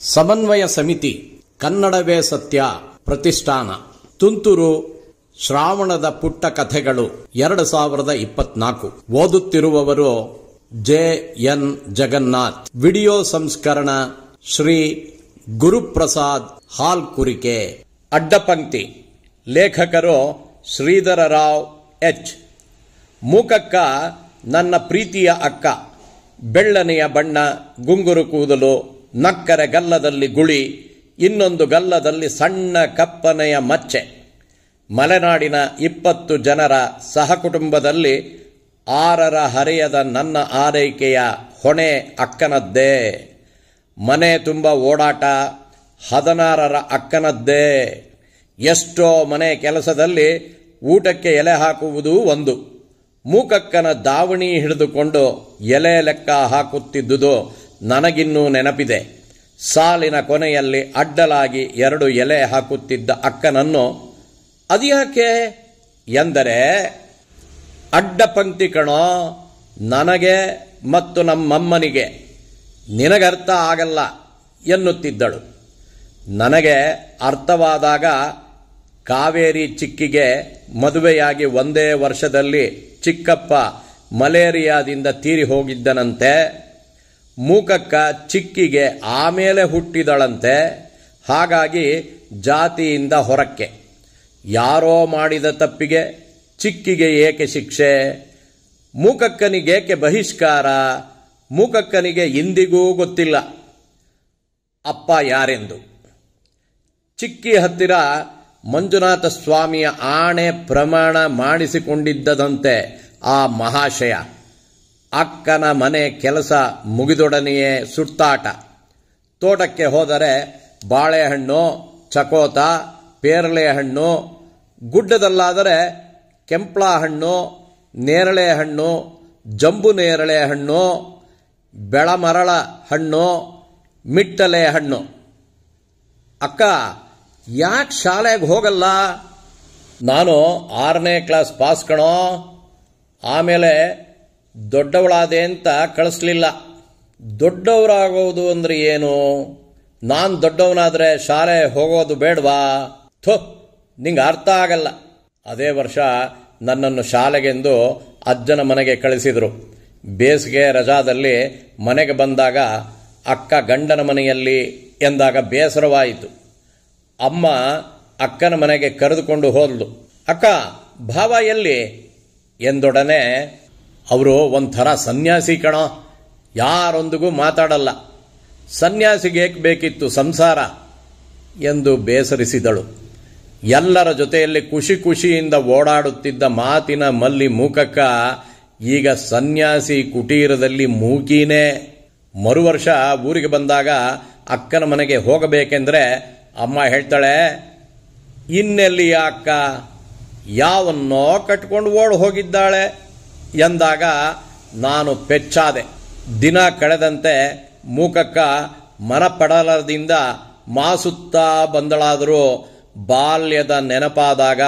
ಸಮನ್ವಯ ಸಮಿತಿ ಕನ್ನಡವೇ ಸತ್ಯ ಪ್ರತಿಷ್ಠಾನ ತುಂತುರು ಶ್ರಾವಣದ ಪುಟ್ಟ ಕಥೆಗಳು 2024 ಓದುತ್ತಿರುವವರು ಜೆ.ಎನ್. ಜಗನ್ನಾಥ್. ವಿಡಿಯೋ ಸಂಸ್ಕರಣ ಶ್ರೀ ಗುರುಪ್ರಸಾದ್ ಹಾಲ್ಕುರಿಕೆ. ಅಡ್ಡಪಂಕ್ತಿ ಲೇಖಕರು ಶ್ರೀಧರ ರಾವ್ ಎಚ್. ಮೂಕಕ್ಕ ನನ್ನ ಪ್ರೀತಿಯ ಅಕ್ಕ, ಬೆಳ್ಳನೆಯ ಬಣ್ಣ, ಗುಂಗುರು ಕೂದಲು, ನಕ್ಕರೆ ಗಲ್ಲದಲ್ಲಿ ಗುಳಿ, ಇನ್ನೊಂದು ಗಲ್ಲದಲ್ಲಿ ಸಣ್ಣ ಕಪ್ಪನೆಯ ಮಚ್ಚೆ. ಮಲೆನಾಡಿನ 20 ಜನರ ಸಹಕುಟುಂಬದಲ್ಲಿ 6ರ ಹರೆಯದ ನನ್ನ ಆರೈಕೆಯ ಹೊಣೆ ಅಕ್ಕನದ್ದೇ. ಮನೆ ತುಂಬ ಓಡಾಟ 16ರ ಅಕ್ಕನದ್ದೇ. ಎಷ್ಟೋ ಮನೆ ಕೆಲಸದಲ್ಲಿ ಊಟಕ್ಕೆ ಎಲೆ ಹಾಕುವುದು ಒಂದು. ಮೂಕಕ್ಕನ ದಾವಣಿ ಹಿಡಿದುಕೊಂಡು ಎಲೆ ಲೆಕ್ಕ ಹಾಕುತ್ತಿದ್ದುದು ನನಗಿನ್ನೂ ನೆನಪಿದೆ. ಸಾಲಿನ ಕೊನೆಯಲ್ಲಿ ಅಡ್ಡಲಾಗಿ 2 ಎಲೆ ಹಾಕುತ್ತಿದ್ದ ಅಕ್ಕನನ್ನು ಅದ್ಯಾಕೆ ಎಂದರೆ, ಅಡ್ಡ ಪಂಕ್ತಿ ಕಣೋ, ನನಗೆ ಮತ್ತು ನಮ್ಮಮ್ಮನಿಗೆ, ನಿನಗರ್ಥ ಆಗಲ್ಲ ಎನ್ನುತ್ತಿದ್ದಳು. ನನಗೆ ಅರ್ಥವಾದಾಗ ಕಾವೇರಿ ಚಿಕ್ಕಿಗೆ ಮದುವೆಯಾಗಿ 1 ವರ್ಷದಲ್ಲಿ ಚಿಕ್ಕಪ್ಪ ಮಲೇರಿಯಾದಿಂದ ತೀರಿ ಹೋಗಿದ್ದನಂತೆ. ಮೂಕಕ್ಕ ಚಿಕ್ಕಿಗೆ ಆಮೇಲೆ ಹುಟ್ಟಿದಳಂತೆ. ಹಾಗಾಗಿ ಜಾತಿಯಿಂದ ಹೊರಕ್ಕೆ. ಯಾರೋ ಮಾಡಿದ ತಪ್ಪಿಗೆ ಚಿಕ್ಕಿಗೆ ಏಕೆ ಶಿಕ್ಷೆ? ಮೂಕಕ್ಕನಿಗೇಕೆ ಬಹಿಷ್ಕಾರ? ಮೂಕಕ್ಕನಿಗೆ ಇಂದಿಗೂ ಗೊತ್ತಿಲ್ಲ ಅಪ್ಪ ಯಾರೆಂದು. ಚಿಕ್ಕಿ ಹತ್ತಿರ ಮಂಜುನಾಥ ಸ್ವಾಮಿಯ ಆಣೆ ಪ್ರಮಾಣ ಮಾಡಿಸಿಕೊಂಡಿದ್ದದಂತೆ ಆ ಮಹಾಶಯ. ಅಕ್ಕನ ಮನೆ ಕೆಲಸ ಮುಗಿದೊಡನೆಯೇ ಸುತ್ತಾಟ. ತೋಟಕ್ಕೆ ಹೋದರೆ ಬಾಳೆಹಣ್ಣು, ಚಕೋತ, ಪೇರಳೆ ಹಣ್ಣು, ಗುಡ್ಡದಲ್ಲಾದರೆ ಕೆಂಪ್ಳ ಹಣ್ಣು, ನೇರಳೆ ಹಣ್ಣು, ಜಂಬು ನೇರಳೆ ಹಣ್ಣು, ಬೆಳಮರಳ ಹಣ್ಣು, ಮಿಟ್ಟಲೆ ಹಣ್ಣು. ಅಕ್ಕ ಯಾಕೆ ಶಾಲೆಗೆ ಹೋಗಲ್ಲ? ನಾನು 6ನೇ ಕ್ಲಾಸ್ ಪಾಸ್ ಕಣೋ, ಆಮೇಲೆ ದೊಡ್ಡವಳಾದೆ ಅಂತ ಕಳಿಸ್ಲಿಲ್ಲ. ದೊಡ್ಡವರಾಗೋದು ಅಂದ್ರೆ ಏನು? ನಾನು ದೊಡ್ಡವನಾದರೆ ಶಾಲೆ ಹೋಗೋದು ಬೇಡವಾ? ನಿಂಗೆ ಅರ್ಥ ಆಗಲ್ಲ. ಅದೇ ವರ್ಷ ನನ್ನನ್ನು ಶಾಲೆಗೆಂದು ಅಜ್ಜನ ಮನೆಗೆ ಕಳಿಸಿದರು. ಬೇಸಿಗೆ ರಜಾದಲ್ಲಿ ಮನೆಗೆ ಬಂದಾಗ ಅಕ್ಕ ಗಂಡನ ಮನೆಯಲ್ಲಿ ಎಂದಾಗ ಬೇಸರವಾಯಿತು. ಅಮ್ಮ ಅಕ್ಕನ ಮನೆಗೆ ಕರೆದುಕೊಂಡು ಹೋದ್ಲು. ಅಕ್ಕ, ಭಾವ ಎಲ್ಲಿ ಎಂದೊಡನೆ, ಅವರು ಒಂಥರ ಸನ್ಯಾಸಿ ಕಣೋ, ಯಾರೊಂದಿಗೂ ಮಾತಾಡಲ್ಲ. ಸನ್ಯಾಸಿಗೆ ಏಕೆ ಬೇಕಿತ್ತು ಸಂಸಾರ ಎಂದು ಬೇಸರಿಸಿದಳು. ಎಲ್ಲರ ಜೊತೆಯಲ್ಲಿ ಖುಷಿ ಖುಷಿಯಿಂದ ಓಡಾಡುತ್ತಿದ್ದ ಮಾತಿನ ಮಲ್ಲಿ ಮೂಕಕ್ಕ ಈಗ ಸನ್ಯಾಸಿ ಕುಟೀರದಲ್ಲಿ ಮೂಕೀನೇ. ಮರುವರ್ಷ ಊರಿಗೆ ಬಂದಾಗ ಅಕ್ಕನ ಮನೆಗೆ ಹೋಗಬೇಕೆಂದ್ರೆ ಅಮ್ಮ ಹೇಳ್ತಾಳೆ, ಇನ್ನೆಲ್ಲಿಯ ಅಕ್ಕ, ಯಾವನ್ನೋ ಕಟ್ಕೊಂಡು ಓಡ್ ಹೋಗಿದ್ದಾಳೆ ಎಂದಾಗ ನಾನು ಪೆಚ್ಚಾದೆ. ದಿನ ಕಳೆದಂತೆ ಮೂಕಕ್ಕ ಮನಪಡಲದಿಂದ ಮಾಸುತ್ತಾ ಬಂದಳಾದರೂ ಬಾಲ್ಯದ ನೆನಪಾದಾಗ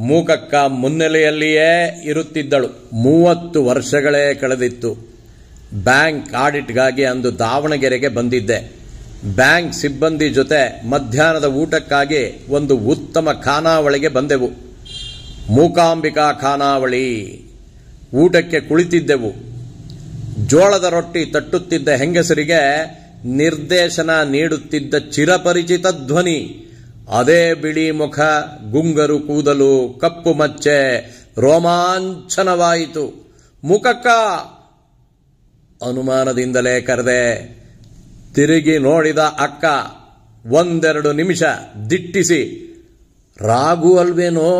ಮೂಕಕ್ಕ ಮುನ್ನೆಲೆಯಲ್ಲಿಯೇ ಇರುತ್ತಿದ್ದಳು. 30 ವರ್ಷಗಳೇ ಕಳೆದಿತ್ತು. ಬ್ಯಾಂಕ್ ಆಡಿಟ್ಗಾಗಿ ಅಂದು ದಾವಣಗೆರೆಗೆ ಬಂದಿದ್ದೆ. ಬ್ಯಾಂಕ್ ಸಿಬ್ಬಂದಿ ಜೊತೆ ಮಧ್ಯಾಹ್ನದ ಊಟಕ್ಕಾಗಿ ಒಂದು ಉತ್ತಮ ಖಾನಾವಳಿಗೆ ಬಂದೆವು. ಮೂಕಾಂಬಿಕಾ ಖಾನಾವಳಿ. ಊಟಕ್ಕೆ ಕುಳಿತಿದ್ದೆವು. ಜೋಳದ ರೊಟ್ಟಿ ತಟ್ಟುತ್ತಿದ್ದ ಹೆಂಗಸರಿಗೆ ನಿರ್ದೇಶನ ನೀಡುತ್ತಿದ್ದ ಚಿರಪರಿಚಿತ ಧ್ವನಿ. ಅದೇ ಬಿಳಿ ಮುಖ, ಗುಂಗರು ಕೂದಲು, ಕಪ್ಪು ಮಚ್ಚೆ. ರೋಮಾಂಚನವಾಯಿತು. ಮೂಕಕ್ಕ ಅನುಮಾನದಿಂದಲೇ ಕರೆದೆ. ತಿರುಗಿ ನೋಡಿದ ಅಕ್ಕ 1-2 ನಿಮಿಷ ದಿಟ್ಟಿಸಿ, ರಾಘು ಅಲ್ವೇನೋ,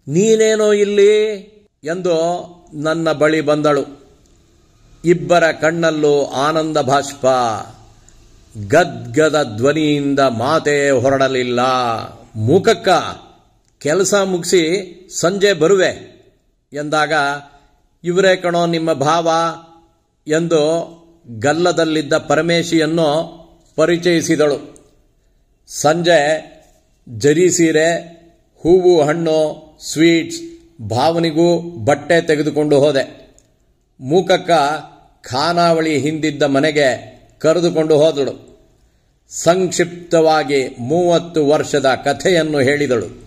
ನೀನೇನೋ ಇಲ್ಲಿ ಎಂದು ನನ್ನ ಬಳಿ ಬಂದಳು. ಇಬ್ಬರ ಕಣ್ಣಲ್ಲೂ ಆನಂದ ಬಾಷ್ಪ. ಗದ್ಗದ ಧ್ವನಿಯಿಂದ ಮಾತೇ ಹೊರಡಲಿಲ್ಲ. ಮೂಕಕ್ಕ, ಕೆಲಸ ಮುಗಿಸಿ ಸಂಜೆ ಬರುವೆ ಎಂದಾಗ, ಇವರೇ ಕಣೋ ನಿಮ್ಮ ಭಾವ ಎಂದು ಗಲ್ಲದಲ್ಲಿದ್ದ ಪರಮೇಶಿಯನ್ನು ಪರಿಚಯಿಸಿದಳು. ಸಂಜೆ ಜರಿ ಸೀರೆ, ಹೂವು, ಹಣ್ಣು, ಸ್ವೀಟ್ಸ್, ಭಾವನಿಗೂ ಬಟ್ಟೆ ತೆಗೆದುಕೊಂಡು ಹೋದೆ. ಮೂಕಕ್ಕ ಖಾನಾವಳಿ ಹಿಂದಿದ್ದ ಮನೆಗೆ ಕರೆದುಕೊಂಡು ಹೋದಳು. ಸಂಕ್ಷಿಪ್ತವಾಗಿ 30 ವರ್ಷದ ಕಥೆಯನ್ನು ಹೇಳಿದಳು.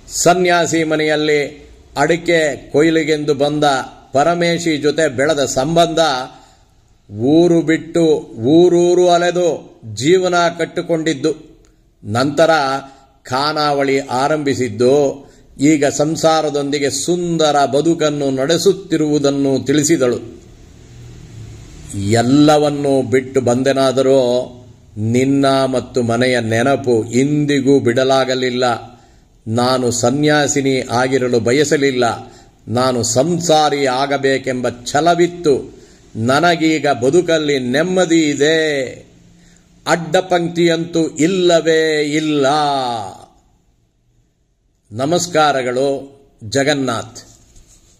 ಸನ್ಯಾಸಿ ಮನೆಯಲ್ಲಿ ಅಡಿಕೆ ಕೊಯ್ಲಿಗೆಂದು ಬಂದ ಪರಮೇಶಿ ಜೊತೆ ಬೆಳೆದ ಸಂಬಂಧ, ಊರು ಬಿಟ್ಟು ಊರೂರು ಅಲೆದು ಜೀವನ ಕಟ್ಟಿಕೊಂಡಿದ್ದು, ನಂತರ ಖಾನಾವಳಿ ಆರಂಭಿಸಿದ್ದು, ಈಗ ಸಂಸಾರದೊಂದಿಗೆ ಸುಂದರ ಬದುಕನ್ನು ನಡೆಸುತ್ತಿರುವುದನ್ನು ತಿಳಿಸಿದಳು. ಎಲ್ಲವನ್ನೂ ಬಿಟ್ಟು ಬಂದೆನಾದರೂ ನಿನ್ನ ಮತ್ತು ಮನೆಯ ನೆನಪು ಇಂದಿಗೂ ಬಿಡಲಾಗಲಿಲ್ಲ. ನಾನು ಸನ್ಯಾಸಿನಿ ಆಗಿರಲು ಬಯಸಲಿಲ್ಲ. ನಾನು ಸಂಸಾರಿ ಆಗಬೇಕೆಂಬ ಛಲವಿತ್ತು. ನನಗೀಗ ಬದುಕಲ್ಲಿ ನೆಮ್ಮದಿ ಇದೆ. ಅಡ್ಡಪಂಕ್ತಿಯಂತೂ ಇಲ್ಲವೇ ಇಲ್ಲ. ನಮಸ್ಕಾರಗಳು. ಜಗನ್ನಾಥ್.